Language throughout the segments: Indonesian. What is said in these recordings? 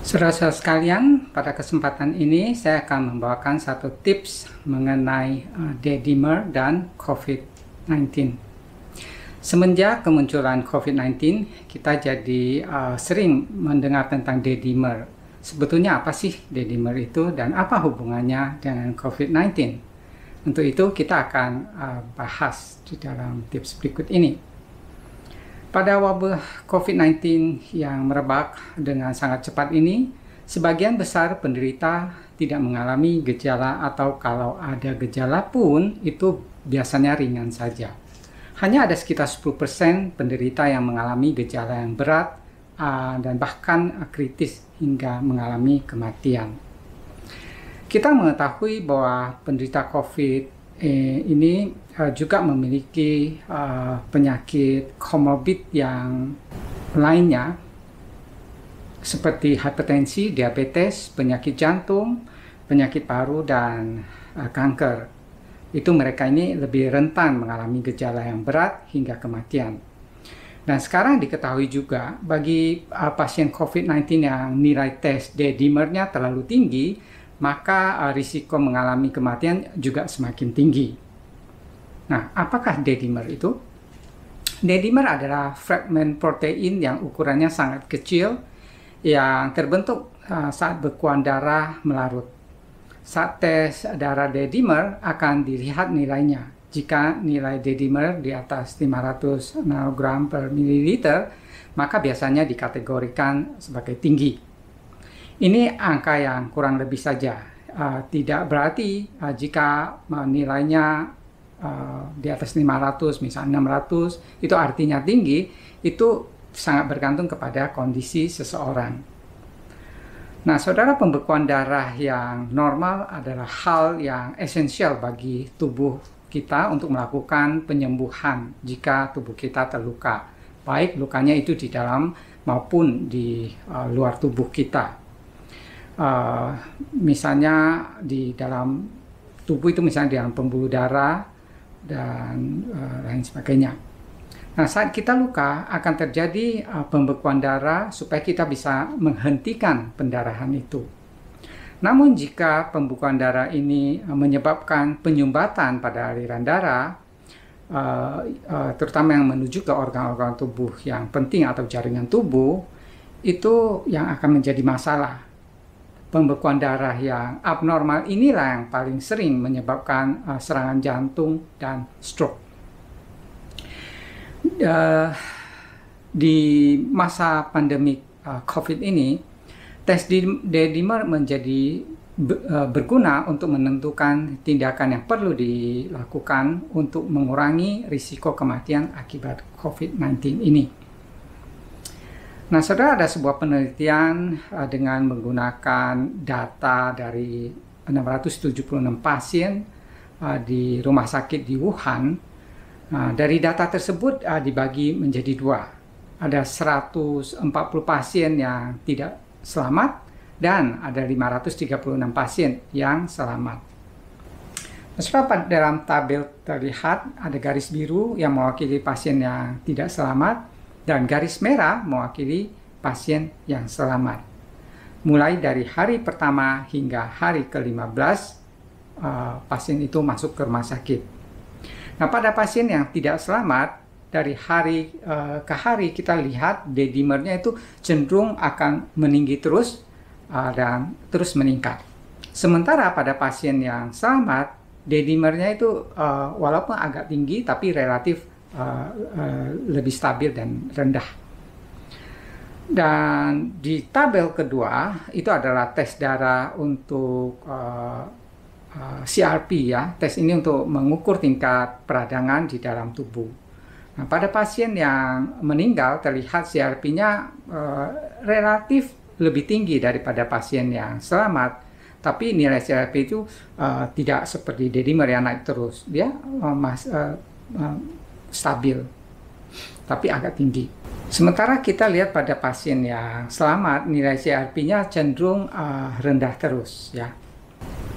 Saudara-saudara sekalian, pada kesempatan ini saya akan membawakan satu tips mengenai D-dimer dan COVID-19. Semenjak kemunculan COVID-19, kita jadi sering mendengar tentang D-dimer. Sebetulnya apa sih D-dimer itu dan apa hubungannya dengan COVID-19? Untuk itu kita akan bahas di dalam tips berikut ini. Pada wabah COVID-19 yang merebak dengan sangat cepat ini, sebagian besar penderita tidak mengalami gejala atau kalau ada gejala pun itu biasanya ringan saja. Hanya ada sekitar 10% penderita yang mengalami gejala yang berat dan bahkan kritis hingga mengalami kematian. Kita mengetahui bahwa penderita COVID ini juga memiliki penyakit komorbid yang lainnya seperti hipertensi, diabetes, penyakit jantung, penyakit paru, dan kanker. Itu mereka ini lebih rentan mengalami gejala yang berat hingga kematian. Dan sekarang diketahui juga bagi pasien COVID-19 yang nilai tes D-dimernya terlalu tinggi, maka risiko mengalami kematian juga semakin tinggi. Nah, apakah D-dimer itu? D-dimer adalah fragmen protein yang ukurannya sangat kecil yang terbentuk saat bekuan darah melarut. Saat tes darah D-dimer akan dilihat nilainya. Jika nilai D-dimer di atas 500 nanogram per mililiter, maka biasanya dikategorikan sebagai tinggi. Ini angka yang kurang lebih saja, tidak berarti jika nilainya di atas 500, misalnya 600, itu artinya tinggi, itu sangat bergantung kepada kondisi seseorang. Nah, saudara, pembekuan darah yang normal adalah hal yang esensial bagi tubuh kita untuk melakukan penyembuhan jika tubuh kita terluka, baik lukanya itu di dalam maupun di luar tubuh kita. Misalnya di dalam tubuh itu, misalnya di dalam pembuluh darah dan lain sebagainya. Nah, saat kita luka akan terjadi pembekuan darah supaya kita bisa menghentikan pendarahan itu. Namun jika pembekuan darah ini menyebabkan penyumbatan pada aliran darah, terutama yang menuju ke organ-organ tubuh yang penting atau jaringan tubuh, itu yang akan menjadi masalah. Pembekuan darah yang abnormal inilah yang paling sering menyebabkan serangan jantung dan stroke. Di masa pandemi COVID ini, tes D-dimer menjadi berguna untuk menentukan tindakan yang perlu dilakukan untuk mengurangi risiko kematian akibat COVID-19 ini. Nah, saudara, ada sebuah penelitian dengan menggunakan data dari 676 pasien di rumah sakit di Wuhan. Dari data tersebut dibagi menjadi dua. Ada 140 pasien yang tidak selamat dan ada 536 pasien yang selamat. Nah, saudara, dalam tabel terlihat ada garis biru yang mewakili pasien yang tidak selamat dan garis merah mewakili pasien yang selamat. Mulai dari hari pertama hingga hari ke-15, pasien itu masuk ke rumah sakit. Nah, pada pasien yang tidak selamat, dari hari ke hari kita lihat D-dimernya itu cenderung akan meninggi terus dan terus meningkat. Sementara pada pasien yang selamat, D-dimernya itu walaupun agak tinggi tapi relatif lebih stabil dan rendah. Dan di tabel kedua itu adalah tes darah untuk CRP ya. Tes ini untuk mengukur tingkat peradangan di dalam tubuh. Nah, pada pasien yang meninggal terlihat CRP-nya relatif lebih tinggi daripada pasien yang selamat. Tapi nilai CRP itu tidak seperti D-dimer yang naik terus. Dia stabil, tapi agak tinggi. Sementara kita lihat pada pasien yang selamat, nilai CRP-nya cenderung rendah terus ya.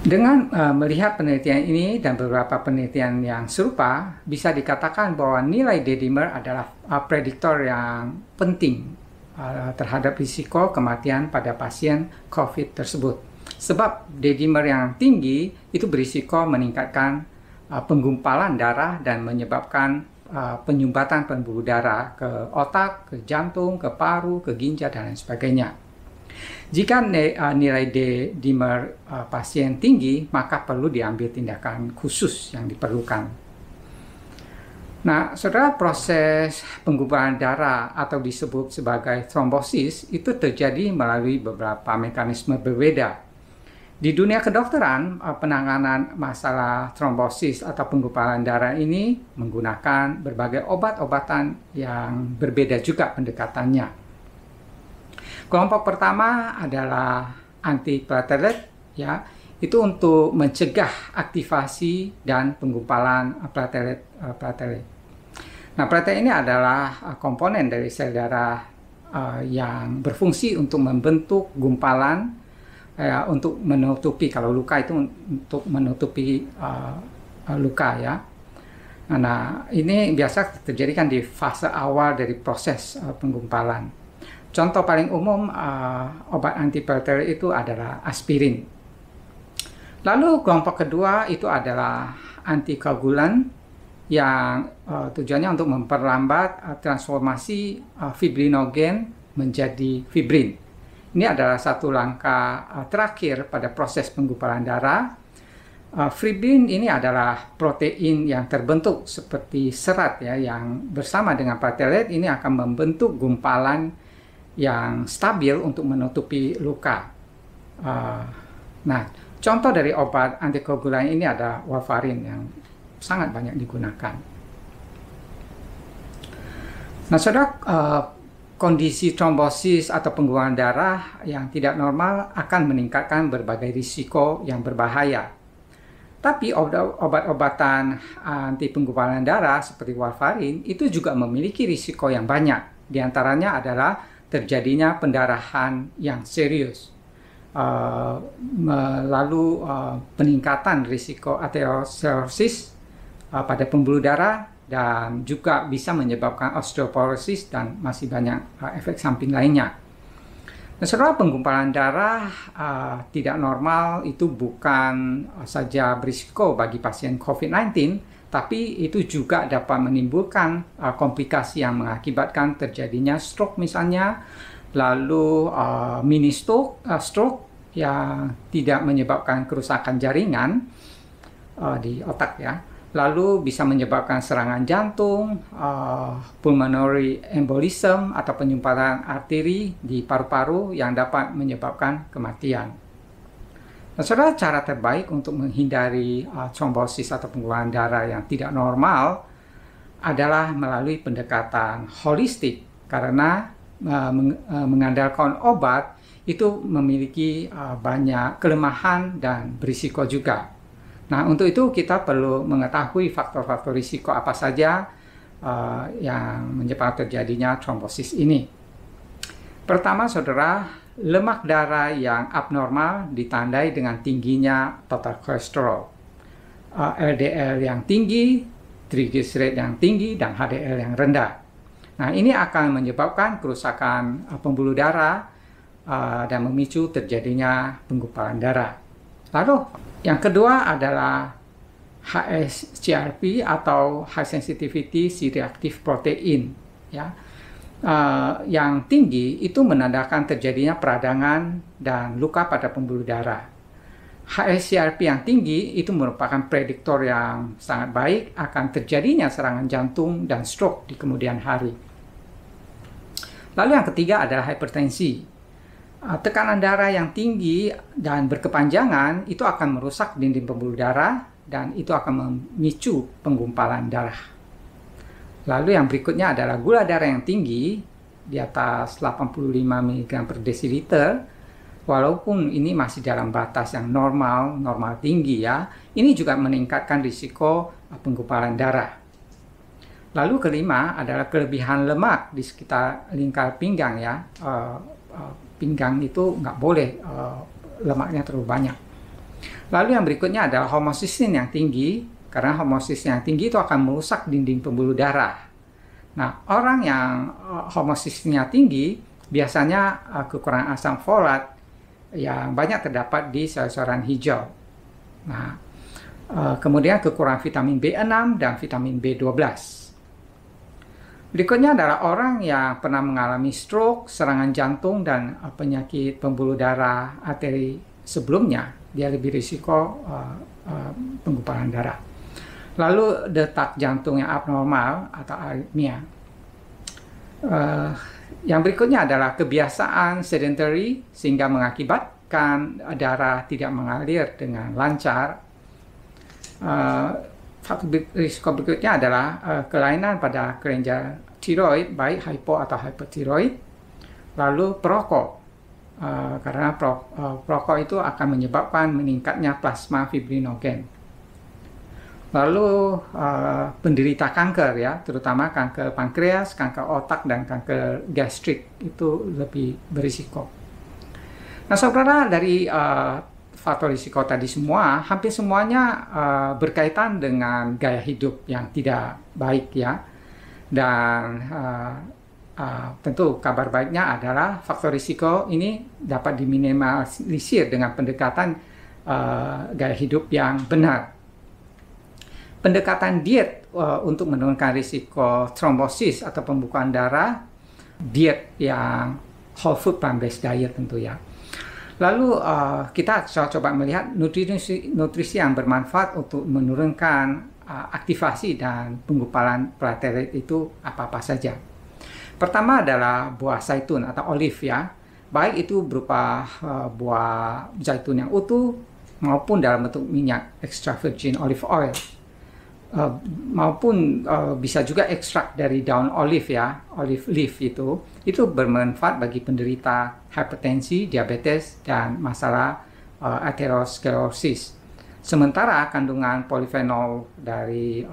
Dengan melihat penelitian ini dan beberapa penelitian yang serupa, bisa dikatakan bahwa nilai D-dimer adalah prediktor yang penting terhadap risiko kematian pada pasien COVID tersebut. Sebab D-dimer yang tinggi itu berisiko meningkatkan penggumpalan darah dan menyebabkan penyumbatan pembuluh darah ke otak, ke jantung, ke paru, ke ginjal, dan lain sebagainya. Jika nilai D-dimer pasien tinggi, maka perlu diambil tindakan khusus yang diperlukan. Nah, saudara, proses penggumpalan darah atau disebut sebagai trombosis itu terjadi melalui beberapa mekanisme berbeda. Di dunia kedokteran, penanganan masalah trombosis atau penggumpalan darah ini menggunakan berbagai obat-obatan yang berbeda juga pendekatannya. Kelompok pertama adalah antiplatelet, ya, itu untuk mencegah aktivasi dan penggumpalan platelet. Nah, platelet ini adalah komponen dari sel darah yang berfungsi untuk membentuk gumpalan untuk menutupi, kalau luka itu untuk menutupi luka, ya. Nah, ini biasa terjadi kan di fase awal dari proses penggumpalan. Contoh paling umum obat antiplatelet itu adalah aspirin. Lalu kelompok kedua itu adalah antikoagulan yang tujuannya untuk memperlambat transformasi fibrinogen menjadi fibrin. Ini adalah satu langkah terakhir pada proses penggumpalan darah. Fibrin ini adalah protein yang terbentuk seperti serat, ya, yang bersama dengan platelet ini akan membentuk gumpalan yang stabil untuk menutupi luka. Nah, contoh dari obat antikoagulan ini ada warfarin yang sangat banyak digunakan. Nah, saudara, kondisi trombosis atau penggumpalan darah yang tidak normal akan meningkatkan berbagai risiko yang berbahaya. Tapi obat-obatan anti penggumpalan darah seperti warfarin itu juga memiliki risiko yang banyak. Di antaranya adalah terjadinya pendarahan yang serius, lalu peningkatan risiko aterosklerosis pada pembuluh darah, dan juga bisa menyebabkan osteoporosis dan masih banyak efek samping lainnya. Nah, setelah penggumpalan darah tidak normal itu bukan saja berisiko bagi pasien COVID-19, tapi itu juga dapat menimbulkan komplikasi yang mengakibatkan terjadinya stroke misalnya, lalu mini stroke yang tidak menyebabkan kerusakan jaringan di otak, ya. Lalu bisa menyebabkan serangan jantung, pulmonary embolism atau penyumbatan arteri di paru-paru yang dapat menyebabkan kematian. Nah, saudara, cara terbaik untuk menghindari trombosis atau penggumpalan darah yang tidak normal adalah melalui pendekatan holistik, karena mengandalkan obat itu memiliki banyak kelemahan dan berisiko juga. Nah, untuk itu kita perlu mengetahui faktor-faktor risiko apa saja yang menyebabkan terjadinya trombosis ini. Pertama, saudara, lemak darah yang abnormal ditandai dengan tingginya total kolesterol, LDL yang tinggi, triglyceride yang tinggi, dan HDL yang rendah. Nah, ini akan menyebabkan kerusakan pembuluh darah dan memicu terjadinya penggumpalan darah. Lalu yang kedua adalah HSCRP atau High Sensitivity C-reactive Protein, ya. Yang tinggi itu menandakan terjadinya peradangan dan luka pada pembuluh darah. HSCRP yang tinggi itu merupakan prediktor yang sangat baik akan terjadinya serangan jantung dan stroke di kemudian hari. Lalu yang ketiga adalah hipertensi. Tekanan darah yang tinggi dan berkepanjangan itu akan merusak dinding pembuluh darah dan itu akan memicu penggumpalan darah. Lalu yang berikutnya adalah gula darah yang tinggi di atas 85 mg per desiliter. Walaupun ini masih dalam batas yang normal tinggi, ya, ini juga meningkatkan risiko penggumpalan darah. Lalu kelima adalah kelebihan lemak di sekitar lingkar pinggang, ya. Pinggang itu nggak boleh lemaknya terlalu banyak. Lalu yang berikutnya adalah homocysteine yang tinggi, karena homocysteine yang tinggi itu akan merusak dinding pembuluh darah. Nah, orang yang homocysteine tinggi Biasanya kekurangan asam folat yang banyak terdapat di sayur-sayuran hijau. Nah, kemudian kekurangan vitamin B6 dan vitamin B12. Berikutnya adalah orang yang pernah mengalami stroke, serangan jantung, dan penyakit pembuluh darah arteri sebelumnya. Dia lebih risiko penggumpalan darah. Lalu detak jantung yang abnormal atau aritmia. Yang berikutnya adalah kebiasaan sedentary sehingga mengakibatkan darah tidak mengalir dengan lancar. Faktor risiko berikutnya adalah kelainan pada kelenjar tiroid, baik hypo atau hypertiroid. Lalu perokok, karena perokok itu akan menyebabkan meningkatnya plasma fibrinogen. Lalu penderita kanker ya, terutama kanker pankreas, kanker otak, dan kanker gastrik itu lebih berisiko. Nah, saudara, dari faktor risiko tadi semua, hampir semuanya berkaitan dengan gaya hidup yang tidak baik ya. Dan tentu kabar baiknya adalah faktor risiko ini dapat diminimalisir dengan pendekatan gaya hidup yang benar. Pendekatan diet untuk menurunkan risiko trombosis atau pembekuan darah, diet yang whole food plant-based diet tentu ya. Lalu kita coba melihat nutrisi yang bermanfaat untuk menurunkan aktivasi dan penggumpalan platelet itu apa-apa saja. Pertama adalah buah zaitun atau olive ya, baik itu berupa buah zaitun yang utuh maupun dalam bentuk minyak extra virgin olive oil. Maupun bisa juga ekstrak dari daun olive ya, olive leaf itu bermanfaat bagi penderita hipertensi, diabetes, dan masalah atherosclerosis. Sementara kandungan polifenol dari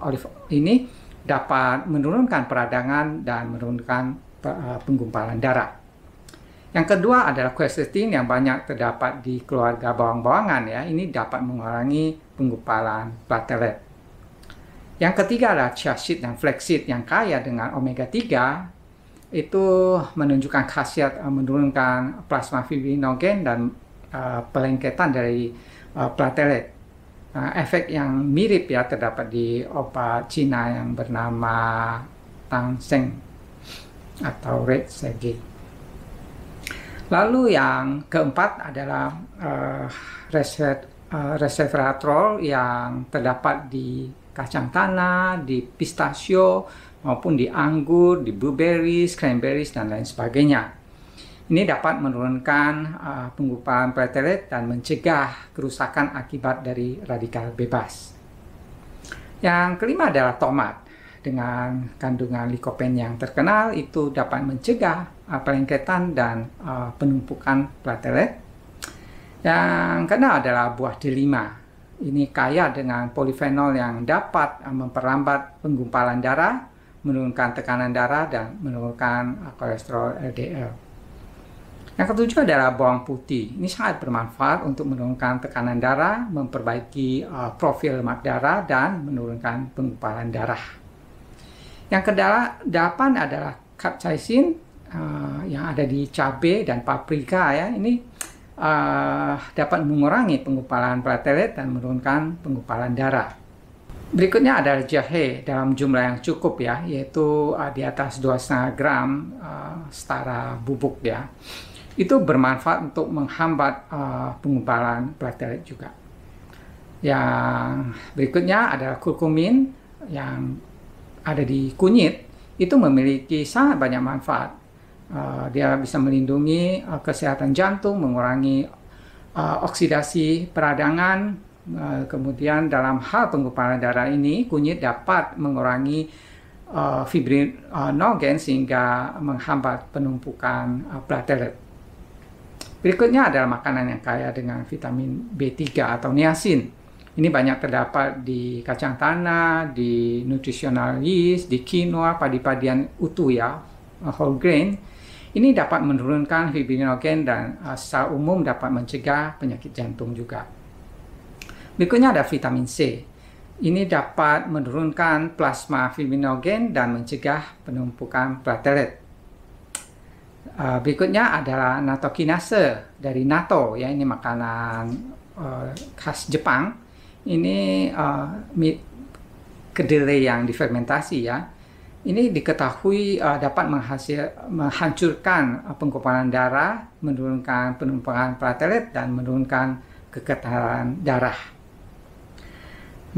olive ini dapat menurunkan peradangan dan menurunkan penggumpalan darah. Yang kedua adalah quercetin yang banyak terdapat di keluarga bawang-bawangan ya, ini dapat mengurangi penggumpalan platelet. Yang ketiga adalah chia seed dan flaxseed yang kaya dengan omega 3 itu menunjukkan khasiat menurunkan plasma fibrinogen dan pelengketan dari platelet. Efek yang mirip ya terdapat di obat Cina yang bernama Tanseng atau red sage. Lalu yang keempat adalah resveratrol yang terdapat di kacang tanah, di pistachio, maupun di anggur, di blueberries, cranberries, dan lain sebagainya. Ini dapat menurunkan penggumpalan platelet dan mencegah kerusakan akibat dari radikal bebas. Yang kelima adalah tomat. Dengan kandungan likopen yang terkenal, itu dapat mencegah pelengketan dan penumpukan platelet. Yang keenam adalah buah delima. Ini kaya dengan polifenol yang dapat memperlambat penggumpalan darah, menurunkan tekanan darah, dan menurunkan kolesterol LDL. Yang ketujuh adalah bawang putih. Ini sangat bermanfaat untuk menurunkan tekanan darah, memperbaiki profil lemak darah, dan menurunkan penggumpalan darah. Yang kedelapan adalah capsaicin yang ada di cabai dan paprika ya. Ini dapat mengurangi penggumpalan platelet dan menurunkan penggumpalan darah. Berikutnya adalah jahe dalam jumlah yang cukup ya, yaitu di atas 2,5 gram setara bubuk ya. Itu bermanfaat untuk menghambat penggumpalan platelet juga. Yang berikutnya adalah kurkumin yang ada di kunyit, itu memiliki sangat banyak manfaat. Dia bisa melindungi kesehatan jantung, mengurangi oksidasi peradangan. Kemudian dalam hal penggumpalan darah ini, kunyit dapat mengurangi fibrinogen sehingga menghambat penumpukan platelet. Berikutnya adalah makanan yang kaya dengan vitamin B3 atau niacin. Ini banyak terdapat di kacang tanah, di nutritional yeast, di quinoa, padi-padian utuh ya, whole grain. Ini dapat menurunkan fibrinogen dan secara umum dapat mencegah penyakit jantung juga. Berikutnya ada vitamin C. Ini dapat menurunkan plasma fibrinogen dan mencegah penumpukan platelet. Berikutnya adalah nattokinase dari natto, ya, ini makanan khas Jepang. Ini kedelai yang difermentasi, ya. Ini diketahui dapat menghancurkan penggumpalan darah, menurunkan penumpukan platelet, dan menurunkan kekebalan darah.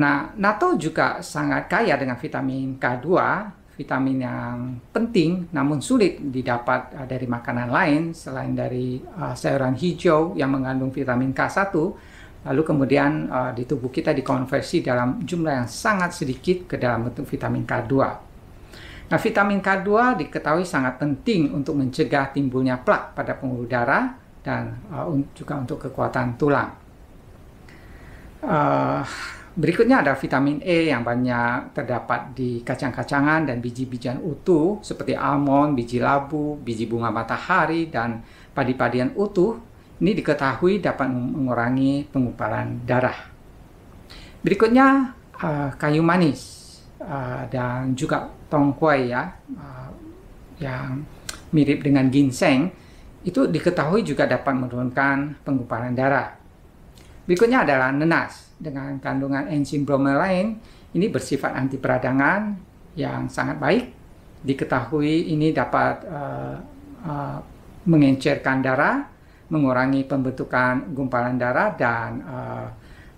Nah, natto juga sangat kaya dengan vitamin K2, vitamin yang penting namun sulit didapat dari makanan lain selain dari sayuran hijau yang mengandung vitamin K1, lalu kemudian di tubuh kita dikonversi dalam jumlah yang sangat sedikit ke dalam bentuk vitamin K2. Nah, vitamin K2 diketahui sangat penting untuk mencegah timbulnya plak pada pembuluh darah dan juga untuk kekuatan tulang. Berikutnya ada vitamin E yang banyak terdapat di kacang-kacangan dan biji-bijian utuh seperti almond, biji labu, biji bunga matahari, dan padi-padian utuh. Ini diketahui dapat mengurangi penggumpalan darah. Berikutnya kayu manis dan juga tongkuai, ya, yang mirip dengan ginseng, itu diketahui juga dapat menurunkan penggumpalan darah. Berikutnya adalah nenas dengan kandungan enzim bromelain. Ini bersifat anti peradangan yang sangat baik. Diketahui ini dapat mengencerkan darah, mengurangi pembentukan gumpalan darah, dan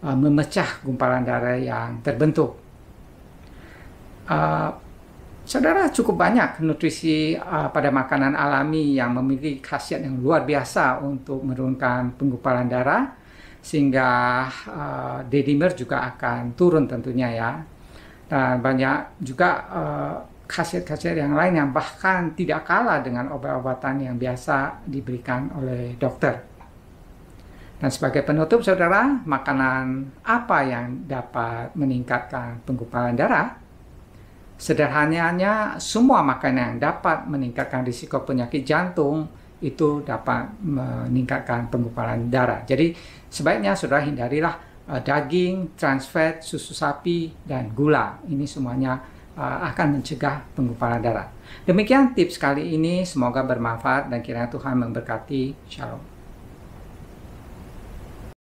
memecah gumpalan darah yang terbentuk. Saudara, cukup banyak nutrisi pada makanan alami yang memiliki khasiat yang luar biasa untuk menurunkan penggumpalan darah, sehingga D-dimer juga akan turun tentunya, ya. Dan banyak juga khasiat-khasiat yang lain yang bahkan tidak kalah dengan obat-obatan yang biasa diberikan oleh dokter. Dan sebagai penutup, saudara, makanan apa yang dapat meningkatkan penggumpalan darah? Sederhananya, semua makanan yang dapat meningkatkan risiko penyakit jantung itu dapat meningkatkan penggumpalan darah. Jadi sebaiknya saudara hindarilah daging, trans fat, susu sapi, dan gula. Ini semuanya akan mencegah penggumpalan darah. Demikian tips kali ini, semoga bermanfaat dan kiranya Tuhan memberkati. Shalom.